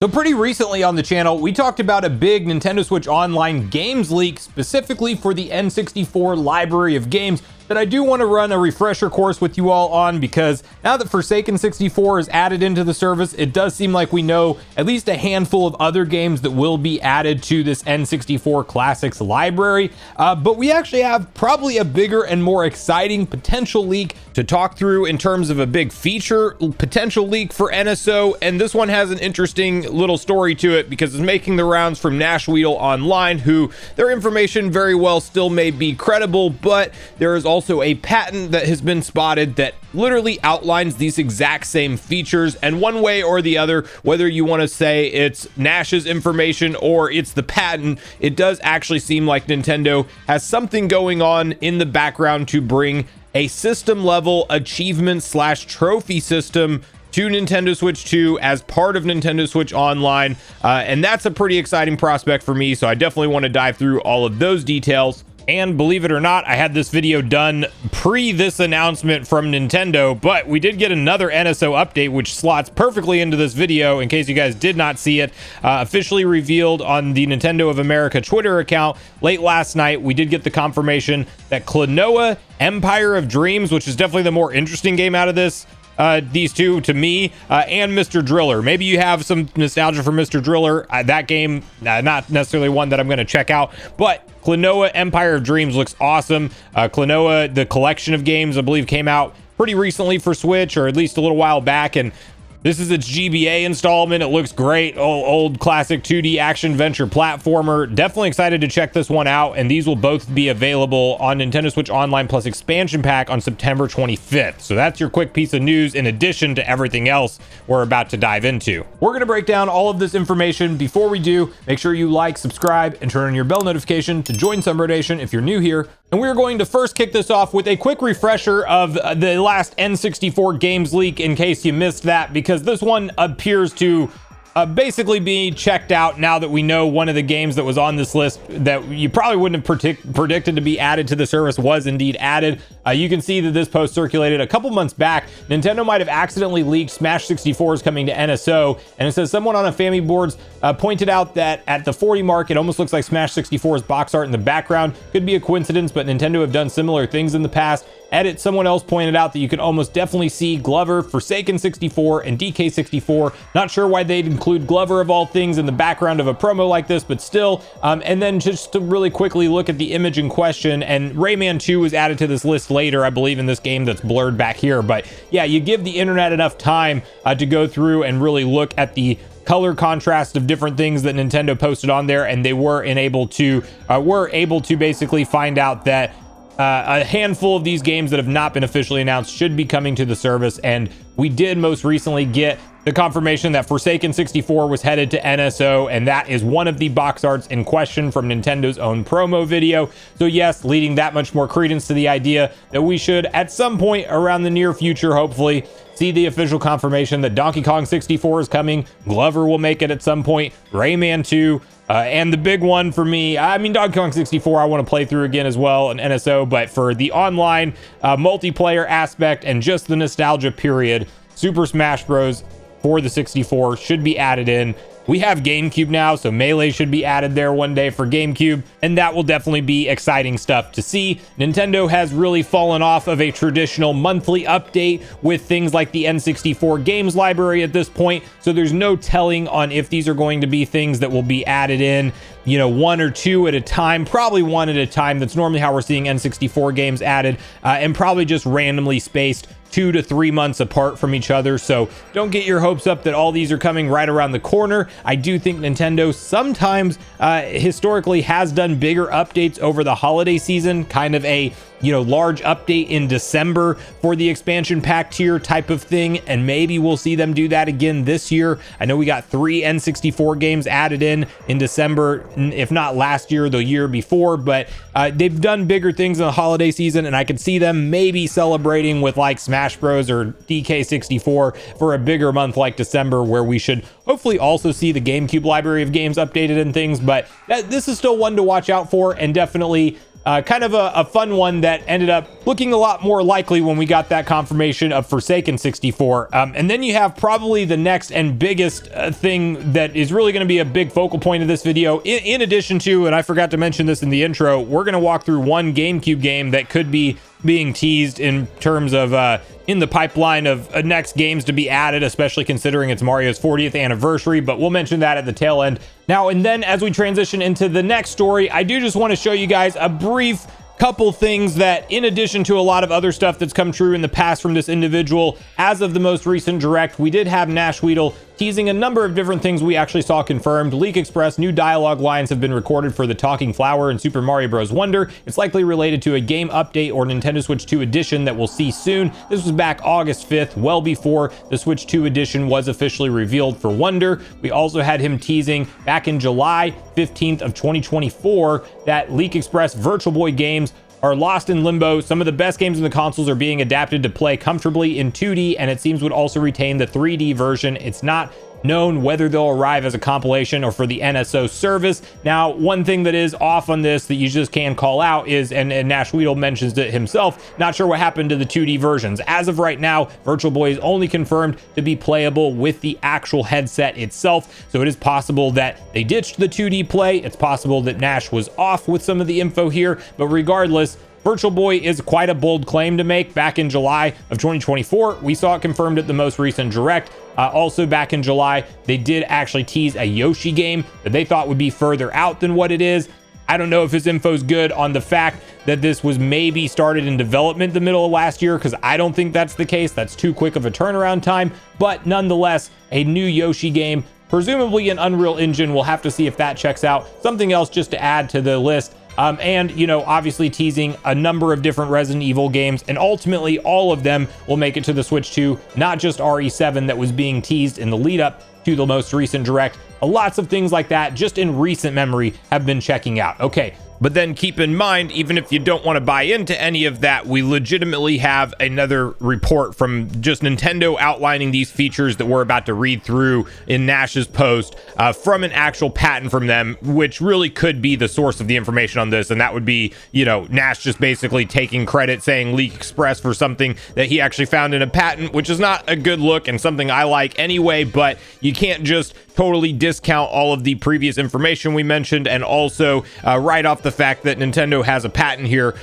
So pretty recently on the channel, we talked about a big Nintendo Switch Online games leak specifically for the N64 library of games that I do want to run a refresher course with you all on, because now that Forsaken 64 is added into the service, it does seem like we know at least a handful of other games that will be added to this N64 Classics library. But we actually have probably a bigger and more exciting potential leak to talk through in terms of a big feature potential leak for NSO. And this one has an interesting little story to it because it's making the rounds from Nashweedle Online, who their information very well still may be credible, but there is also a patent that has been spotted that literally outlines these exact same features. And one way or the other, whether you want to say it's Nash's information or it's the patent, it does actually seem like Nintendo has something going on in the background to bring a system level achievement / trophy system to Nintendo Switch 2 as part of Nintendo Switch Online. And that's a pretty exciting prospect for me. So I definitely want to dive through all of those details. And believe it or not, I had this video done pre this announcement from Nintendo, but we did get another NSO update, which slots perfectly into this video in case you guys did not see it. Officially revealed on the Nintendo of America Twitter account late last night. We did get the confirmation that Klonoa Empire of Dreams, which is definitely the more interesting game out of this, these two to me, and Mr. Driller. Maybe you have some nostalgia for Mr. Driller. That game, not necessarily one that I'm going to check out, but Klonoa Empire of Dreams looks awesome. Klonoa, the collection of games, I believe came out pretty recently for Switch, or at least a little while back, and this is its GBA installment. It looks great. Old classic 2D action venture platformer. Definitely excited to check this one out. And these will both be available on Nintendo Switch Online Plus Expansion Pack on September 25th. So that's your quick piece of news in addition to everything else we're about to dive into. We're going to break down all of this information. Before we do, make sure you like, subscribe, and turn on your bell notification to join Sunbro Nation if you're new here. And we're going to first kick this off with a quick refresher of the last N64 games leak in case you missed that, because this one appears to basically be checked out now that we know one of the games that was on this list that you probably wouldn't have predicted to be added to the service was indeed added. You can see that this post circulated a couple months back. Nintendo might have accidentally leaked Smash 64 is coming to NSO, and it says someone on a Family Boards pointed out that at the 40 mark, it almost looks like Smash 64's box art in the background. Could be a coincidence, but Nintendo have done similar things in the past. Edit, someone else pointed out that you can almost definitely see Glover, Forsaken 64, and DK 64. Not sure why they'd include Glover of all things in the background of a promo like this, but still. And then just to really quickly look at the image in question, and Rayman 2 was added to this list later, I believe, in this game that's blurred back here. But yeah, you give the internet enough time to go through and really look at the color contrast of different things that Nintendo posted on there, and they were able to basically find out that a handful of these games that have not been officially announced should be coming to the service. And we did most recently get the confirmation that Forsaken 64 was headed to NSO, and that is one of the box arts in question from Nintendo's own promo video. So yes, leading that much more credence to the idea that we should at some point around the near future, hopefully, see the official confirmation that Donkey Kong 64 is coming. Glover will make it at some point. Rayman 2. And the big one for me, I mean, Donkey Kong 64, I want to play through again as well in NSO, but for the online multiplayer aspect and just the nostalgia period, Super Smash Bros. For the 64 should be added in. We have GameCube now, so Melee should be added there one day for GameCube, and that will definitely be exciting stuff to see. Nintendo has really fallen off of a traditional monthly update with things like the N64 games library at this point, so there's no telling on if these are going to be things that will be added in, you know, one or two at a time, probably one at a time. That's normally how we're seeing N64 games added, and probably just randomly spaced 2 to 3 months apart from each other. So don't get your hopes up that all these are coming right around the corner. I do think Nintendo sometimes historically has done bigger updates over the holiday season, kind of a large update in December for the expansion pack tier type of thing, and maybe we'll see them do that again this year. I know we got 3 N64 games added in December, if not last year, the year before, but they've done bigger things in the holiday season, and I could see them maybe celebrating with like Smash Bros or DK64 for a bigger month like December, where we should hopefully also see the GameCube library of games updated and things. But this is still one to watch out for, and definitely kind of a fun one that ended up looking a lot more likely when we got that confirmation of Forsaken 64. And then you have probably the next and biggest thing that is really going to be a big focal point of this video. In addition to, and I forgot to mention this in the intro, we're going to walk through one GameCube game that could be being teased in terms of in the pipeline of next games to be added, especially considering it's Mario's 40th anniversary, but we'll mention that at the tail end. Now, and then as we transition into the next story, I do just want to show you guys a brief couple things that, in addition to a lot of other stuff that's come true in the past from this individual, as of the most recent direct, we did have Nash Weedle teasing a number of different things we actually saw confirmed. Leak Express, new dialogue lines have been recorded for the Talking Flower and Super Mario Bros. Wonder. It's likely related to a game update or Nintendo Switch 2 edition that we'll see soon. This was back August 5th, well before the Switch 2 edition was officially revealed for Wonder. We also had him teasing back in July 15th of 2024 that Leak Express Virtual Boy games are lost in limbo. Some of the best games in the consoles are being adapted to play comfortably in 2D, and it seems would also retain the 3D version. It's not known whether they'll arrive as a compilation or for the NSO service. Now, one thing that is off on this that you just can call out is, and Nash Weedle mentions it himself, not sure what happened to the 2D versions. As of right now, Virtual Boy is only confirmed to be playable with the actual headset itself. So it is possible that they ditched the 2D play. It's possible that Nash was off with some of the info here, but regardless, Virtual Boy is quite a bold claim to make. Back in July of 2024, we saw it confirmed at the most recent direct. Also back in July, they did actually tease a Yoshi game that they thought would be further out than what it is. I don't know if his info's good on the fact that this was maybe started in development the middle of last year, because I don't think that's the case. That's too quick of a turnaround time. But nonetheless, a new Yoshi game, presumably an Unreal Engine. We'll have to see if that checks out. Something else just to add to the list. And, you know, obviously teasing a number of different Resident Evil games, and ultimately all of them will make it to the Switch 2, not just RE7 that was being teased in the lead up to the most recent direct. Lots of things like that, just in recent memory, have been checking out. Okay. But then keep in mind, even if you don't want to buy into any of that, we legitimately have another report from just Nintendo outlining these features that we're about to read through in Nash's post from an actual patent from them, which really could be the source of the information on this. And that would be, you know, Nash just basically taking credit, saying Leak Express for something that he actually found in a patent, which is not a good look and something I like anyway. But you can't just totally discount all of the previous information we mentioned, and also write off the fact that Nintendo has a patent here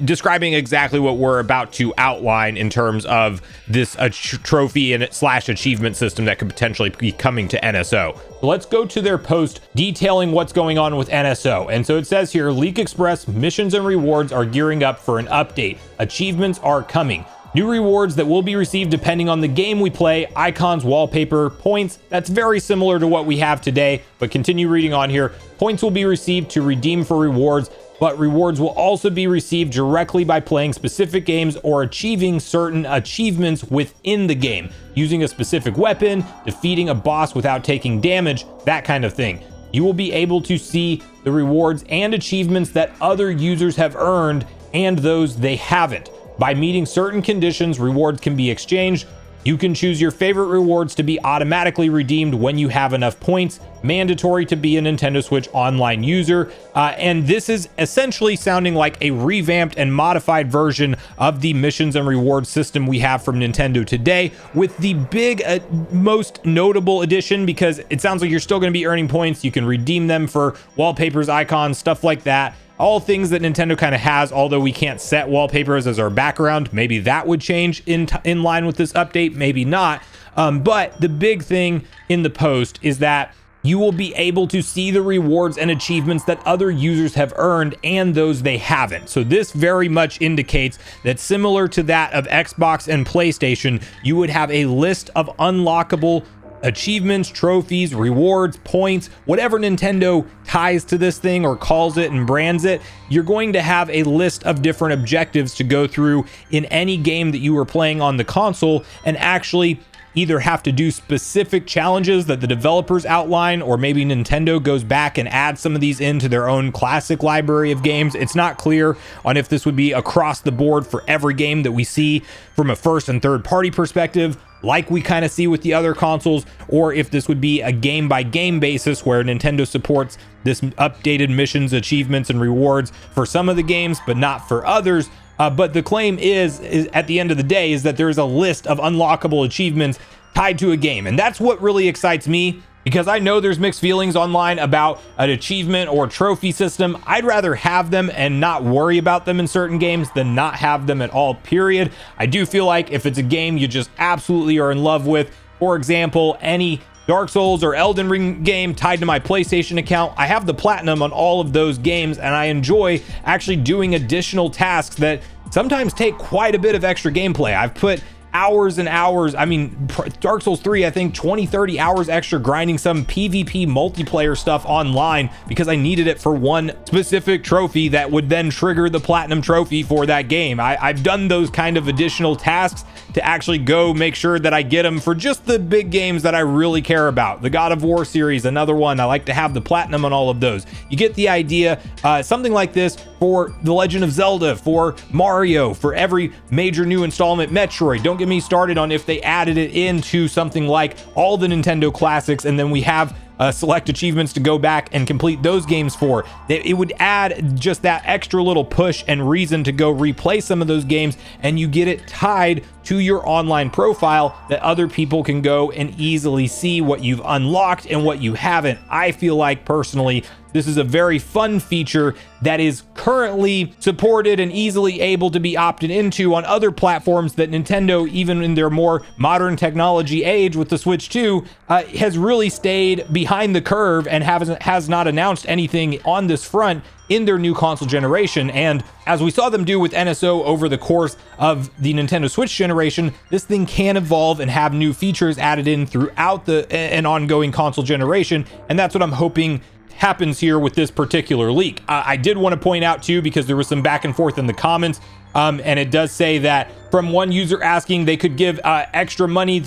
describing exactly what we're about to outline in terms of this trophy and slash achievement system that could potentially be coming to NSO. So let's go to their post detailing what's going on with NSO. And so it says here, Leak Express missions and rewards are gearing up for an update. Achievements are coming. New rewards that will be received depending on the game we play, icons, wallpaper, points. That's very similar to what we have today, but continue reading on here. Points will be received to redeem for rewards, but rewards will also be received directly by playing specific games or achieving certain achievements within the game, using a specific weapon, defeating a boss without taking damage, that kind of thing. You will be able to see the rewards and achievements that other users have earned and those they haven't. By meeting certain conditions, rewards can be exchanged. You can choose your favorite rewards to be automatically redeemed when you have enough points. Mandatory to be a Nintendo Switch Online user. And this is essentially sounding like a revamped and modified version of the missions and rewards system we have from Nintendo today, with the big, most notable addition, because it sounds like you're still going to be earning points. You can redeem them for wallpapers, icons, stuff like that. All things that Nintendo kind of has, although we can't set wallpapers as our background. Maybe that would change in line with this update, maybe not. But the big thing in the post is that you will be able to see the rewards and achievements that other users have earned and those they haven't. So this very much indicates that, similar to that of Xbox and PlayStation, you would have a list of unlockable achievements, trophies, rewards, points, whatever Nintendo ties to this thing or calls it and brands it. You're going to have a list of different objectives to go through in any game that you are playing on the console and actually either have to do specific challenges that the developers outline, or maybe Nintendo goes back and adds some of these into their own classic library of games. It's not clear on if this would be across the board for every game that we see from a first and third party perspective, like we kind of see with the other consoles, or if this would be a game by game basis where Nintendo supports this updated missions, achievements, and rewards for some of the games, but not for others. But the claim is at the end of the day is that there's a list of unlockable achievements tied to a game. And that's what really excites me, because I know there's mixed feelings online about an achievement or trophy system. I'd rather have them and not worry about them in certain games than not have them at all, period. I do feel like if it's a game you just absolutely are in love with, for example, any Dark Souls or Elden Ring game tied to my PlayStation account, I have the platinum on all of those games, and I enjoy actually doing additional tasks that sometimes take quite a bit of extra gameplay. I've put hours and hours, I mean, Dark Souls 3, I think 20-30 hours extra grinding some PvP multiplayer stuff online because I needed it for one specific trophy that would then trigger the platinum trophy for that game. I've done those kind of additional tasks to actually go make sure that I get them for just the big games that I really care about. The God of War series, another one. I like to have the platinum on all of those. You get the idea. Something like this for The Legend of Zelda, for Mario, for every major new installment, Metroid. Don't get me started on if they added it into something like all the Nintendo classics, and then we have select achievements to go back and complete those games for. It would add just that extra little push and reason to go replay some of those games, and you get it tied to your online profile that other people can go and easily see what you've unlocked and what you haven't. I feel like personally this is a very fun feature that is currently supported and easily able to be opted into on other platforms that Nintendo, even in their more modern technology age with the Switch 2, has really stayed behind the curve and has not announced anything on this front in their new console generation. And as we saw them do with NSO over the course of the Nintendo Switch generation, this thing can evolve and have new features added in throughout an ongoing console generation. And that's what I'm hoping happens here with this particular leak. I did want to point out too, because there was some back and forth in the comments, and it does say that from one user asking they could give extra money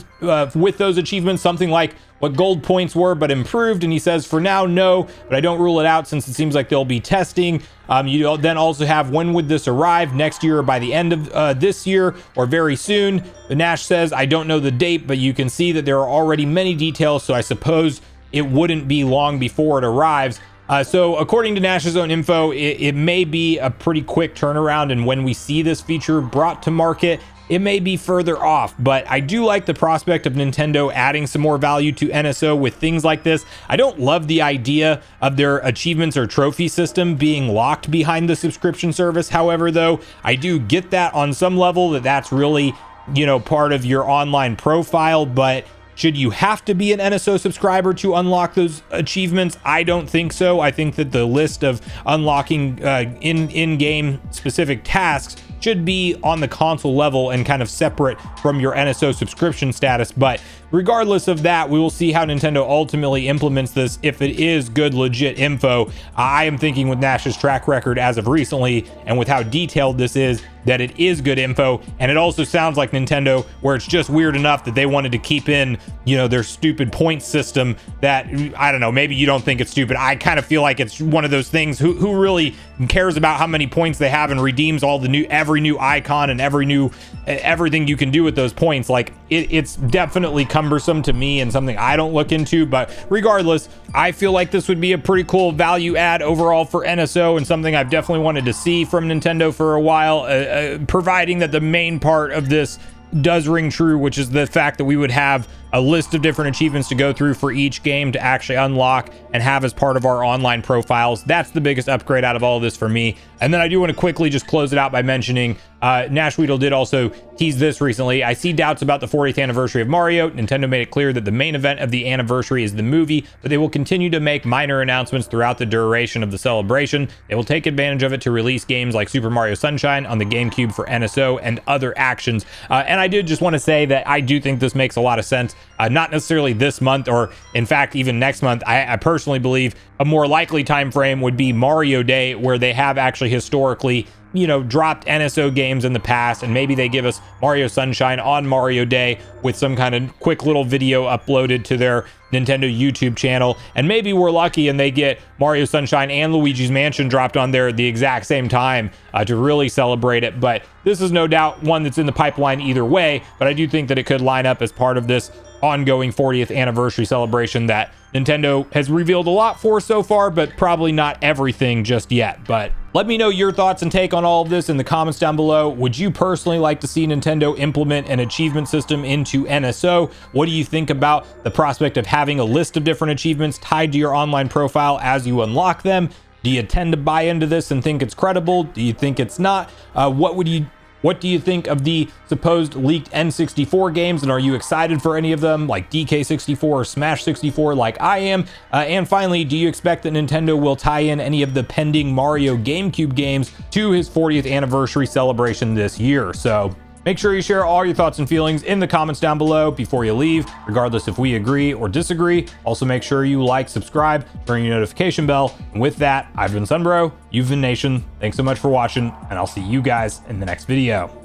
with those achievements, something like what gold points were but improved, and he says for now no, but I don't rule it out since it seems like they'll be testing. You then also have when would this arrive, next year or by the end of this year or very soon. The Nash says I don't know the date, but you can see that there are already many details, so I suppose it wouldn't be long before it arrives. So according to Nash's own info, it may be a pretty quick turnaround, and when we see this feature brought to market, it may be further off. But I do like the prospect of Nintendo adding some more value to NSO with things like this. I don't love the idea of their achievements or trophy system being locked behind the subscription service. However, though, I do get that on some level, that's really, part of your online profile. But should you have to be an NSO subscriber to unlock those achievements? I don't think so. I think that the list of unlocking in-game specific tasks should be on the console level and kind of separate from your NSO subscription status. But regardless of that, we will see how Nintendo ultimately implements this. If it is good, legit info, I am thinking with Nash's track record as of recently and with how detailed this is, that it is good info. And it also sounds like Nintendo, where it's just weird enough that they wanted to keep in, their stupid point system that, I don't know, maybe you don't think it's stupid. I kind of feel like it's one of those things, who really cares about how many points they have and redeems all the every new icon and everything you can do with those points. Like it's definitely cumbersome to me and something I don't look into. But regardless, I feel like this would be a pretty cool value add overall for NSO, and something I've definitely wanted to see from Nintendo for a while, providing that the main part of this does ring true, which is the fact that we would have a list of different achievements to go through for each game to actually unlock and have as part of our online profiles. That's the biggest upgrade out of all of this for me. And then I do want to quickly just close it out by mentioning Nash Weedle did also tease this recently. I see doubts about the 40th anniversary of Mario. Nintendo made it clear that the main event of the anniversary is the movie, but they will continue to make minor announcements throughout the duration of the celebration. They will take advantage of it to release games like Super Mario Sunshine on the GameCube for NSO and other actions. And I did just want to say that I do think this makes a lot of sense. Not necessarily this month, or in fact even next month. I personally believe a more likely time frame would be Mario Day, where they have actually historically you know, dropped NSO games in the past, and maybe they give us Mario Sunshine on Mario Day with some kind of quick little video uploaded to their Nintendo YouTube channel, and maybe we're lucky and they get Mario Sunshine and Luigi's Mansion dropped on there at the exact same time to really celebrate it. But this is no doubt one that's in the pipeline either way, but I do think that it could line up as part of this ongoing 40th anniversary celebration that Nintendo has revealed a lot for so far, but probably not everything just yet. But let me know your thoughts and take on all of this in the comments down below. Would you personally like to see Nintendo implement an achievement system into NSO? What do you think about the prospect of having a list of different achievements tied to your online profile as you unlock them? Do you tend to buy into this and think it's credible? Do you think it's not? What do you think of the supposed leaked N64 games, and are you excited for any of them, like DK64 or Smash 64 like I am? And finally, do you expect that Nintendo will tie in any of the pending Mario GameCube games to his 40th anniversary celebration this year? So make sure you share all your thoughts and feelings in the comments down below before you leave, regardless if we agree or disagree. Also, make sure you like, subscribe, turn your notification bell. And with that, I've been Sunbro, you've been Nation. Thanks so much for watching, and I'll see you guys in the next video.